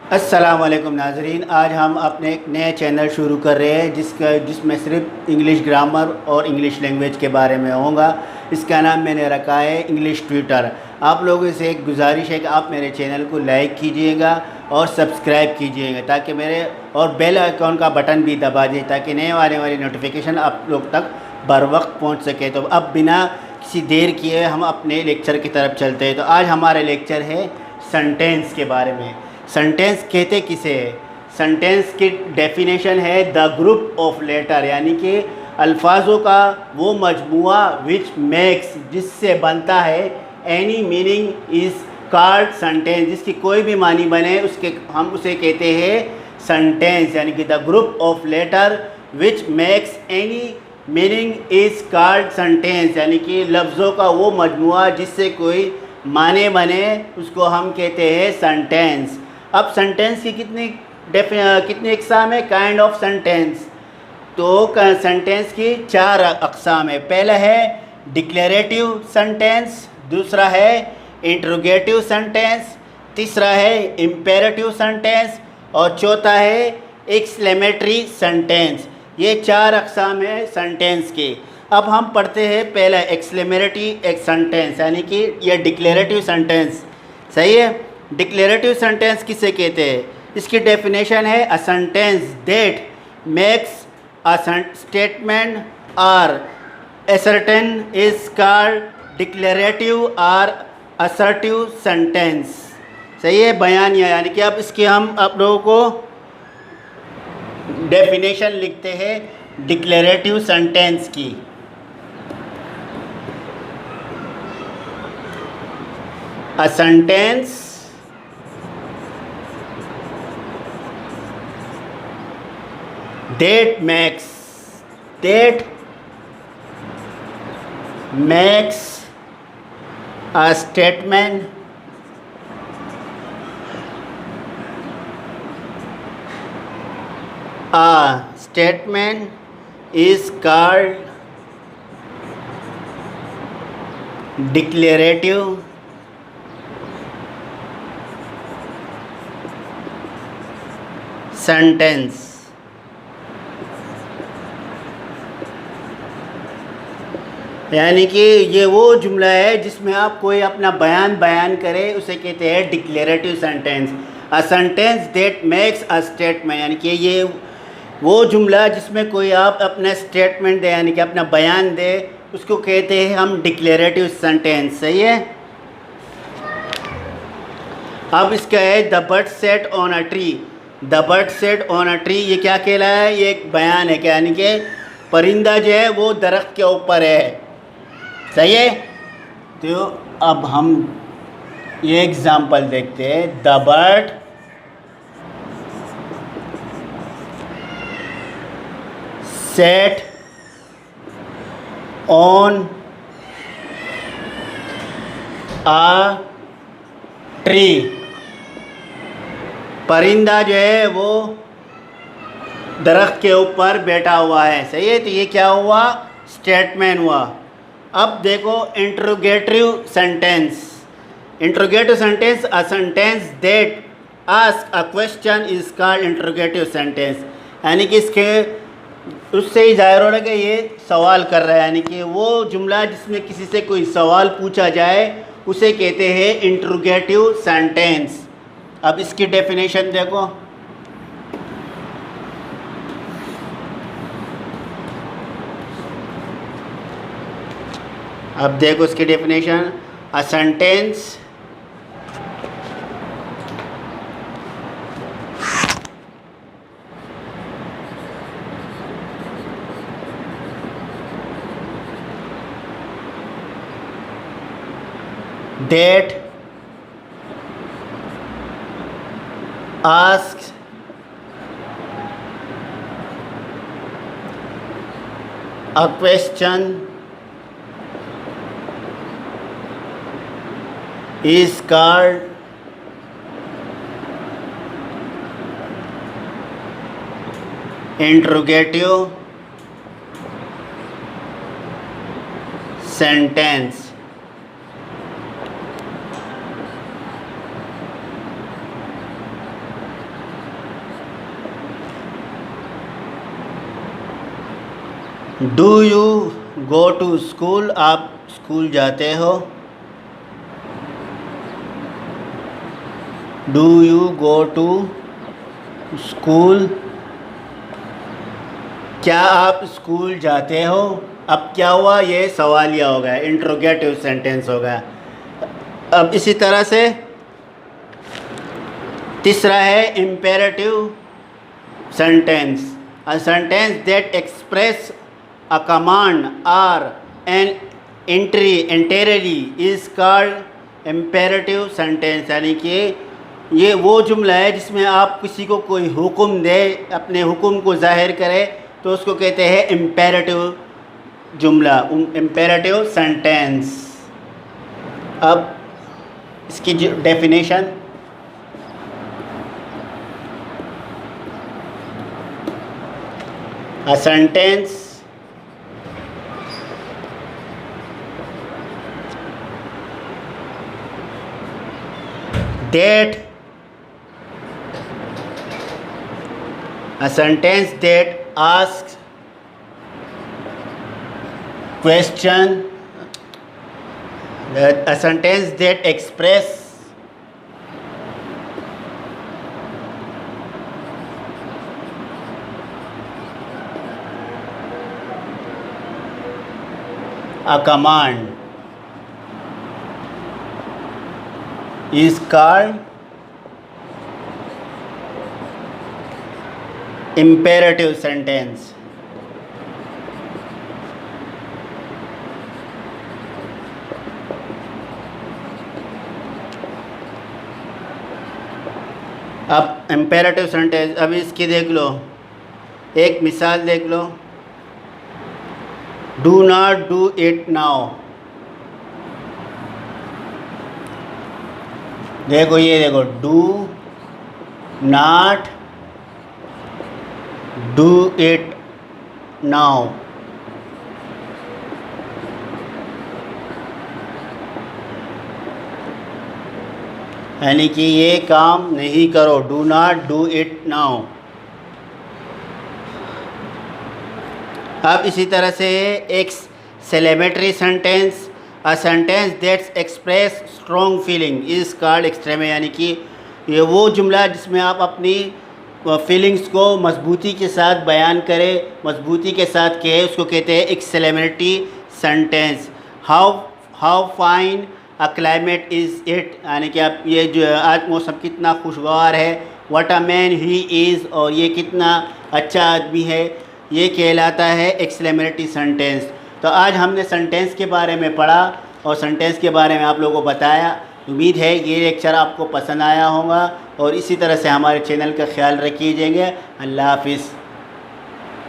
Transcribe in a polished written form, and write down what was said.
अस्सलाम वालेकुम नाज़रीन। आज हम अपने एक नए चैनल शुरू कर रहे हैं जिसमें सिर्फ इंग्लिश ग्रामर और इंग्लिश लैंग्वेज के बारे में होगा। इसका नाम मैंने रखा है इंग्लिश ट्विटर। आप लोगों से एक गुजारिश है कि आप मेरे चैनल को लाइक कीजिएगा और सब्सक्राइब कीजिएगा ताकि मेरे और बेल आइकॉन का बटन भी दबा दें ताकि नए आने वाली नोटिफिकेशन आप लोग तक बर वक्त पहुँच सके। तो अब बिना किसी देर किए हम अपने लेक्चर की तरफ चलते हैं। तो आज हमारा लेक्चर है सेंटेंस के बारे में। सेंटेंस कहते किसे है? सेंटेंस की डेफिनेशन है द ग्रुप ऑफ लेटर, यानी कि अल्फाजों का वो मजमुआ विच मेक्स, जिससे बनता है, any meaning is called sentence, जिसकी कोई भी मानी बने उसके हम उसे कहते हैं सेंटेंस। यानी कि the group of letter which makes any meaning is called sentence, यानी कि लफ्ज़ों का वो मजमुआ जिससे कोई माने बने उसको हम कहते हैं सेंटेंस। अब सेंटेंस की कितनी अक़साम है? Kind of sentence. तो सेंटेंस की 4 अक़साम है। पहला है डिक्लेरेटिव सेंटेंस, दूसरा है इंट्रोगेटिव सेंटेंस, तीसरा है इम्पेरेटिव सेंटेंस और चौथा है एक्सक्लेमेटरी सेंटेंस। ये 4 अक़साम है सेंटेंस के। अब हम पढ़ते हैं पहला एक्सक्लेमेटरी सेंटेंस, यानी कि यह डिक्लेरेटिव सेंटेंस। सही है। डिक्लेरेटिव सेंटेंस किसे कहते हैं? इसकी डेफिनेशन है अ sentence that makes a statement और असर्टेन इज कॉल्ड डिक्लेरेटिव और असर्टिव सेंटेंस। सही है, बयानिया। यानी कि अब इसके हम आप लोगों को डेफिनेशन लिखते हैं डिक्लेरेटिव सेंटेंस की। अ sentence that makes a statement is called declarative sentence। यानी कि ये वो जुमला है जिसमें आप कोई अपना बयान करे, उसे कहते हैं declarative sentence. A sentence that makes a statement, यानी कि ये वो जुमला जिसमें कोई आप अपना स्टेटमेंट दे, यानी कि अपना बयान दे, उसको कहते हैं हम डिक्लेरेटिव सेंटेंस। सही है। अब इसका है the bird set on a tree. The bird set on a tree, ये क्या कहलाया है? ये एक बयान है क्या, यानी कि परिंदा जो है वो दरख्त के ऊपर है। सही है। तो अब हम ये एग्जाम्पल देखते हैं। The bird set on a tree, परिंदा जो है वो दरख्त के ऊपर बैठा हुआ है। सही है। तो ये क्या हुआ? स्टेटमेंट हुआ। अब देखो interrogative sentence. Interrogative sentence a sentence that ask a question is called interrogative sentence. यानी कि इसके उससे ही जाहिर हो रहा है कि ये सवाल कर रहा है, यानी कि वो जुमला जिसमें किसी से कोई सवाल पूछा जाए उसे कहते हैं इंट्रोगेटिव सेंटेंस। अब इसकी डेफिनेशन देखो। अब देखो इसकी definition. A sentence that asks a question is called interrogative sentence। Do you go to school, आप स्कूल जाते हो। Do you go to school, क्या आप स्कूल जाते हो। अब क्या हुआ, ये सवालिया हो गया, इंट्रोगेटिव सेंटेंस हो गया। अब इसी तरह से तीसरा है imperative sentence, a sentence that express a command और an entreaty is called imperative sentence. यानी कि ये वो जुमला है जिसमें आप किसी को कोई हुक्म दे, अपने हुक्म को जाहिर करे, तो उसको कहते हैं इम्पेरेटिव जुमला, इम्पेरेटिव सेंटेंस। अब इसकी definition, a sentence that asks question, a sentence that express a command is called imperative sentence। अब इम्पेरेटिव सेंटेंस, अब इसकी देख लो, एक मिसाल देख लो, do not do it now. देखो ये देखो, do not do it now. यानी कि ये काम नहीं करो, do not do it now. अब इसी तरह से एक celebratory sentence, a sentence that's express strong feeling is called extreme. यानी कि ये वो जुमला जिसमें आप अपनी फीलिंग्स को मजबूती के साथ बयान करें, मजबूती के साथ कहे, उसको कहते हैं एक celebrity sentence. How fine a climate is it, यानी कि आप ये जो आज मौसम कितना खुशगवार है। What a man he is, और ये कितना अच्छा आदमी है, ये कहलाता है एक्सक्लेमेटरी सेंटेंस। तो आज हमने सेंटेंस के बारे में पढ़ा और सेंटेंस के बारे में आप लोगों को बताया। उम्मीद है ये लेक्चर आपको पसंद आया होगा और इसी तरह से हमारे चैनल का ख्याल रखिएगा। अल्लाह हाफिज़।